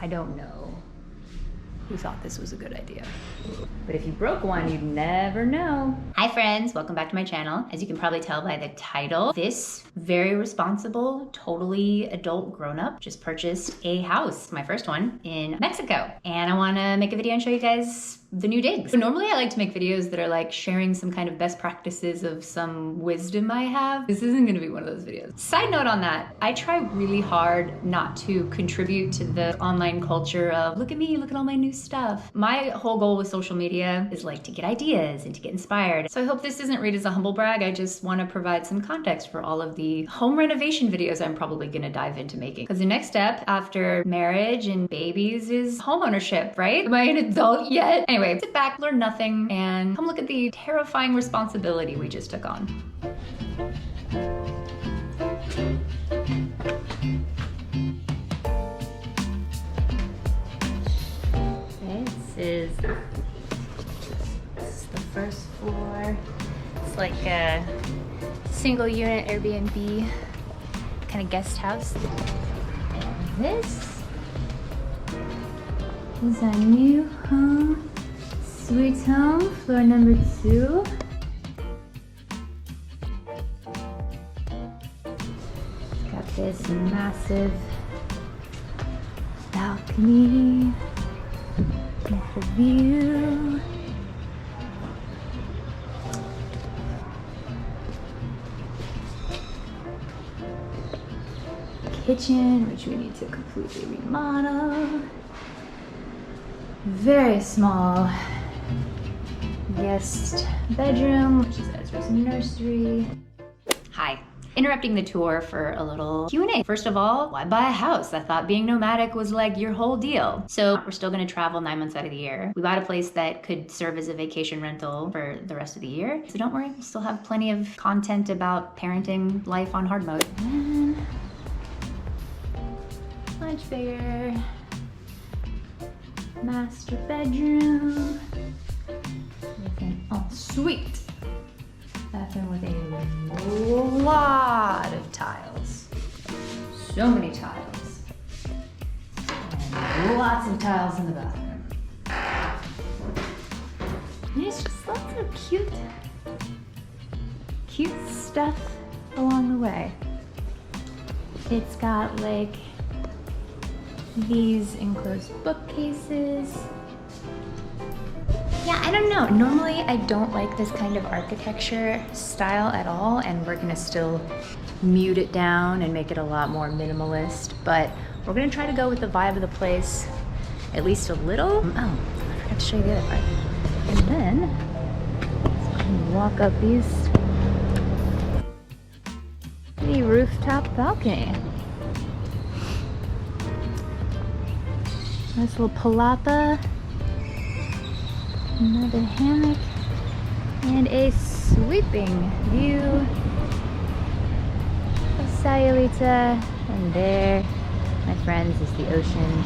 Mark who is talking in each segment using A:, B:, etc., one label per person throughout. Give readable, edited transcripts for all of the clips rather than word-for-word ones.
A: I don't know who thought this was a good idea. But if you broke one, you'd never know. Hi friends, welcome back to my channel. As you can probably tell by the title, this very responsible, totally adult grown-up just purchased a house, my first one, in Mexico. And I wanna make a video and show you guys the new digs. So normally I like to make videos that are like sharing some kind of best practices of some wisdom I have. This isn't gonna be one of those videos. Side note on that, I try really hard not to contribute to the online culture of look at me, look at all my new stuff. My whole goal with social media is like to get ideas and to get inspired. So I hope this doesn't read as a humble brag. I just wanna provide some context for all of the home renovation videos I'm probably gonna dive into making. Because the next step after marriage and babies is homeownership, right? Am I an adult yet? Anyway, sit back, learn nothing, and come look at the terrifying responsibility we just took on. Okay, this is the first floor. It's like a single unit Airbnb kind of guest house. And this is our new home. Sweet home, floor number 2. It's got this massive balcony with a view. Kitchen, which we need to completely remodel. Very small guest bedroom, which is Ezra's nursery. Hi. Interrupting the tour for a little Q&A. First of all, why buy a house? I thought being nomadic was like your whole deal. So we're still gonna travel 9 months out of the year. We bought a place that could serve as a vacation rental for the rest of the year. So don't worry, we'll still have plenty of content about parenting life on hard mode. And much bigger master bedroom. Ensuite bathroom with a lot of tiles. So many tiles. And lots of tiles in the bathroom. And it's just lots of cute stuff along the way. It's got like these enclosed bookcases. Yeah, I don't know. Normally I don't like this kind of architecture style at all, and we're gonna still mute it down and make it a lot more minimalist, but we're gonna try to go with the vibe of the place at least a little. Oh, I forgot to show you the other part. And then let's go walk up the rooftop balcony. Nice little palapa. Another hammock and a sweeping view of Sayulita, and there, my friends, is the ocean.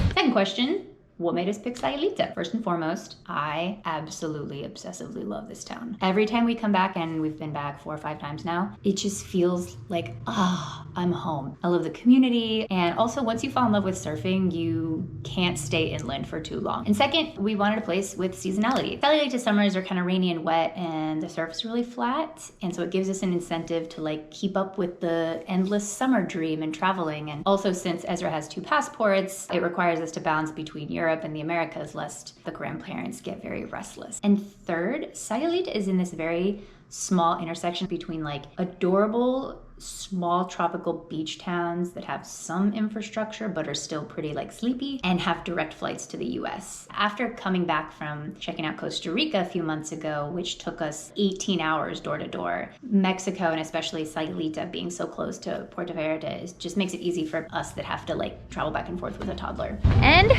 A: Second question, what made us pick Sayulita? First and foremost, I absolutely obsessively love this town. Every time we come back, and we've been back 4 or 5 times now, it just feels like, I'm home. I love the community, and also once you fall in love with surfing, you can't stay inland for too long. And second, we wanted a place with seasonality. Sayulita summers are kind of rainy and wet, and the surf's really flat, and so it gives us an incentive to like keep up with the endless summer dream and traveling. And also, since Ezra has 2 passports, it requires us to balance between Europe and the Americas, lest the grandparents get very restless. And third, Sayulita is in this very small intersection between like adorable small tropical beach towns that have some infrastructure but are still pretty like sleepy and have direct flights to the US. After coming back from checking out Costa Rica a few months ago, which took us 18 hours door to door, Mexico, and especially Sayulita being so close to Puerto Vallarta, just makes it easy for us that have to like travel back and forth with a toddler. And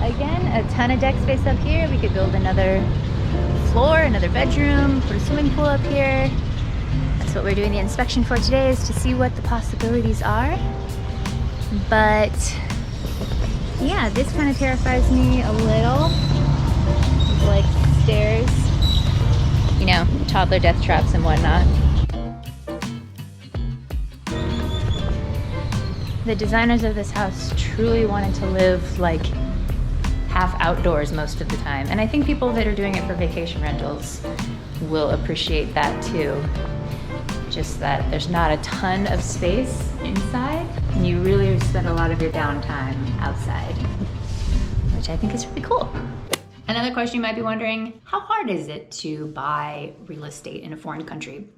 A: again, a ton of deck space up here. We could build another floor, another bedroom, put a swimming pool up here. That's what we're doing the inspection for today, is to see what the possibilities are. But yeah, this kind of terrifies me a little. Like stairs, you know, toddler death traps and whatnot. The designers of this house truly wanted to live like half outdoors most of the time. And I think people that are doing it for vacation rentals will appreciate that too. Just that there's not a ton of space inside, and you really spend a lot of your downtime outside, which I think is really cool. Another question you might be wondering, how hard is it to buy real estate in a foreign country?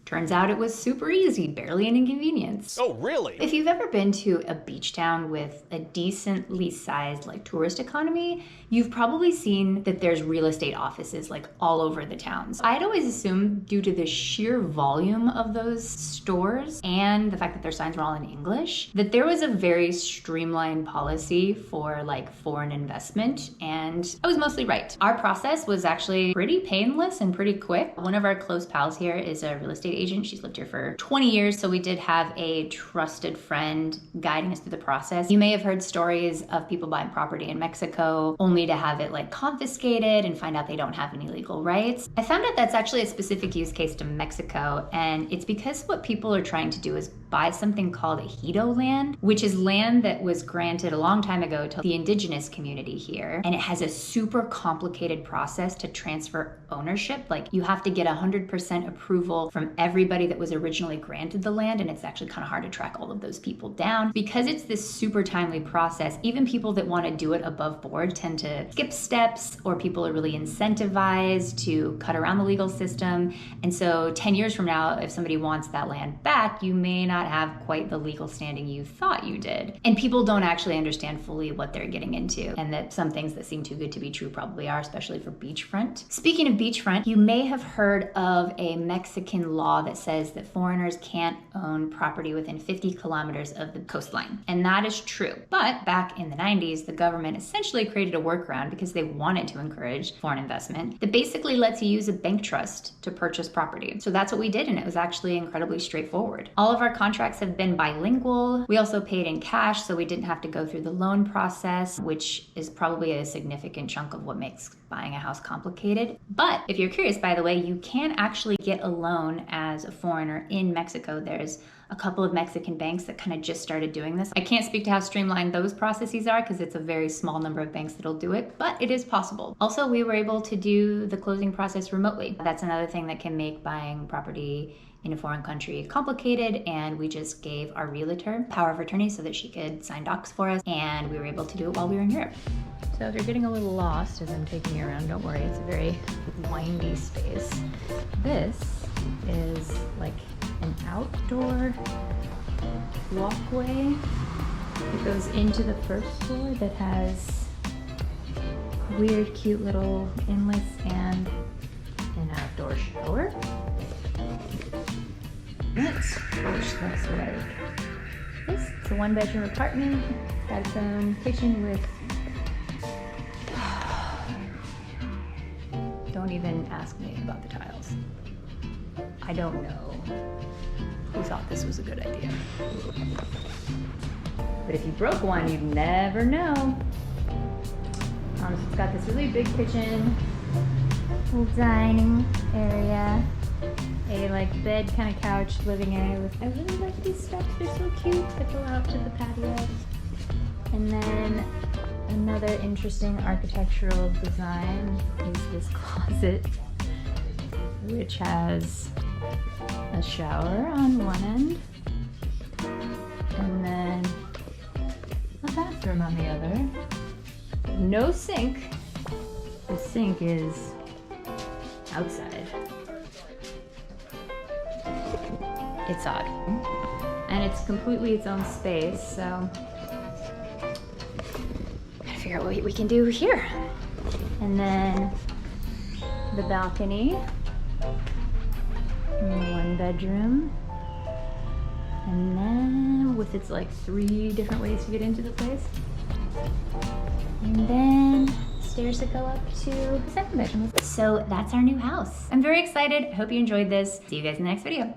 A: Turns out it was super easy, barely an inconvenience.
B: Oh, really?
A: If you've ever been to a beach town with a decently sized like tourist economy, you've probably seen that there's real estate offices like all over the towns. I'd always assumed due to the sheer volume of those stores and the fact that their signs were all in English, that there was a very streamlined policy for like foreign investment, and I was mostly right. Our process was actually pretty painless and pretty quick. One of our close pals here is a real estate agent. She's lived here for 20 years, so we did have a trusted friend guiding us through the process. You may have heard stories of people buying property in Mexico only to have it like confiscated and find out they don't have any legal rights. I found out that's actually a specific use case to Mexico, and it's because what people are trying to do is buy something called ejido land, which is land that was granted a long time ago to the indigenous community here, and it has a super complicated process to transfer ownership. Like you have to get 100% approval from everybody that was originally granted the land, and it's actually kind of hard to track all of those people down. Because it's this super timely process, even people that want to do it above board tend to skip steps, or people are really incentivized to cut around the legal system. And so 10 years from now, if somebody wants that land back, you may not have quite the legal standing you thought you did. And people don't actually understand fully what they're getting into, and that some things that seem too good to be true probably are, especially for beachfront. Speaking of beachfront, you may have heard of a Mexican law that says that foreigners can't own property within 50 kilometers of the coastline. And that is true. But back in the 90s, the government essentially created a workaround because they wanted to encourage foreign investment that basically lets you use a bank trust to purchase property. So that's what we did, and it was actually incredibly straightforward. All of our contracts have been bilingual. We also paid in cash, so we didn't have to go through the loan process, which is probably a significant chunk of what makes buying a house complicated. But if you're curious, by the way, you can actually get a loan as a foreigner in Mexico. There's a couple of Mexican banks that kind of just started doing this. I can't speak to how streamlined those processes are because it's a very small number of banks that'll do it, but it is possible. Also, we were able to do the closing process remotely. That's another thing that can make buying property in a foreign country complicated, and we just gave our realtor power of attorney so that she could sign docs for us, and we were able to do it while we were in Europe. So if you're getting a little lost as I'm taking you around, don't worry, it's a very windy space. This is like an outdoor walkway that goes into the first floor that has weird, cute little inlets and an outdoor shower. Let's push this way. This is a one-bedroom apartment. It's got its own kitchen with... Don't even ask me about the tiles. I don't know who thought this was a good idea. But if you broke one, you'd never know. So it's got this really big kitchen, little dining area, a like bed kind of couch living area with, I really like these steps, they're so cute, that go out to the patio. And then another interesting architectural design is this closet, which has a shower on one end and then a bathroom on the other. No sink. The sink is outside. It's odd. And it's completely its own space, so gotta figure out what we can do here. And then the balcony, and the one bedroom, and then with its like 3 different ways to get into the place. And then stairs that go up to the second bedroom. So that's our new house. I'm very excited. I hope you enjoyed this. See you guys in the next video.